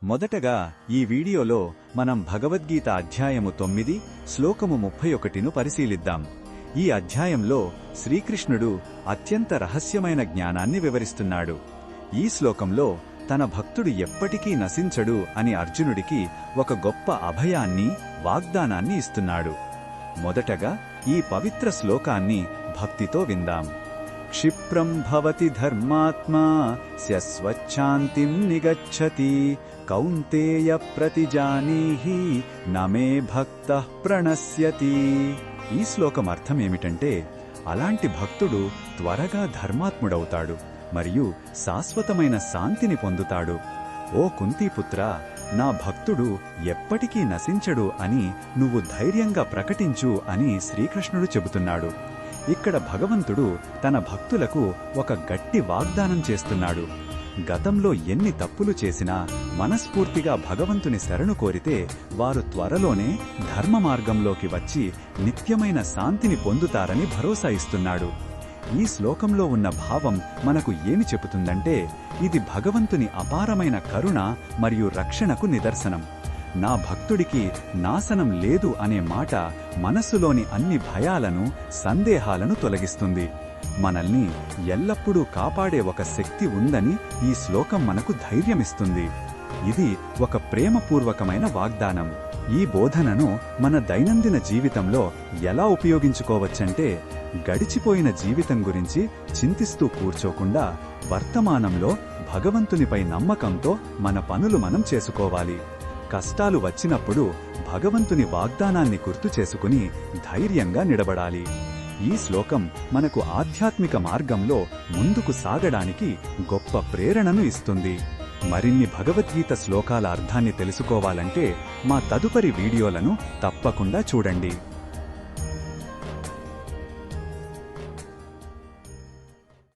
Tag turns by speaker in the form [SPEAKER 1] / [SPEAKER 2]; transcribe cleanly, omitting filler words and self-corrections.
[SPEAKER 1] మొదటగా ఈ వీడియోలో మనం భగవద్గీత అధ్యాయము 9 శ్లోకము 31ను పరిశీలిద్దాం. ఈ అధ్యాయంలో శ్రీకృష్ణుడు అత్యంత రహస్యమైన జ్ఞానాన్ని వివరిస్తున్నాడు. ఈ శ్లోకంలో తన భక్తుడు ఎప్పటికీ నశించడు అని అర్జునుడికి ఒక గొప్ప అభయాన్ని, వాగ్దానాన్ని ఇస్తున్నాడు. మొదటగా ఈ పవిత్ర శ్లోకాన్ని భక్తితో విందాం. క్షిప్రం భవతి ధర్మాత్మా స్వచ్ఛాంతిం నిగచ్చతి కౌంతేయ ప్రతిజానీహి నమే భక్తః ప్రణశ్యతి. ఈ శ్లోకం అర్థమేమిటంటే, అలాంటి భక్తుడు త్వరగా ధర్మాత్ముడవుతాడు మరియు శాశ్వతమైన శాంతిని పొందుతాడు. ఓ కుంతీపుత్ర, నా భక్తుడు ఎప్పటికీ నశించడు అని నువ్వు ధైర్యంగా ప్రకటించు అని శ్రీకృష్ణుడు చెబుతున్నాడు. ఇక్కడ భగవంతుడు తన భక్తులకు ఒక గట్టి వాగ్దానం చేస్తున్నాడు. గతంలో ఎన్ని తప్పులు చేసినా మనస్ఫూర్తిగా భగవంతుని శరణు కోరితే వారు త్వరలోనే ధర్మ మార్గంలోకి వచ్చి నిత్యమైన శాంతిని పొందుతారని భరోసా ఇస్తున్నాడు. ఈ శ్లోకంలో ఉన్న భావం మనకు ఏమి చెబుతుందంటే, ఇది భగవంతుని అపారమైన కరుణ మరియు రక్షణకు నిదర్శనం. నా భక్తుడికి నాశనం లేదు అనే మాట మనస్సులోని అన్ని భయాలను, సందేహాలను తొలగిస్తుంది. మనల్ని ఎల్లప్పుడూ కాపాడే ఒక శక్తి ఉందని ఈ శ్లోకం మనకు ధైర్యమిస్తుంది. ఇది ఒక ప్రేమపూర్వకమైన వాగ్దానం. ఈ బోధనను మన దైనందిన జీవితంలో ఎలా ఉపయోగించుకోవచ్చంటే, గడిచిపోయిన జీవితం గురించి చింతిస్తూ కూర్చోకుండా వర్తమానంలో భగవంతునిపై నమ్మకంతో మన పనులు మనం చేసుకోవాలి. కష్టాలు వచ్చినప్పుడు భగవంతుని వాగ్దానాన్ని గుర్తు చేసుకుని ధైర్యంగా నిలబడాలి. ఈ శ్లోకం మనకు ఆధ్యాత్మిక మార్గంలో ముందుకు సాగడానికి గొప్ప ప్రేరణను ఇస్తుంది. మరిన్ని భగవద్గీత శ్లోకాల అర్థాన్ని తెలుసుకోవాలంటే మా తదుపరి వీడియోలను తప్పకుండా చూడండి.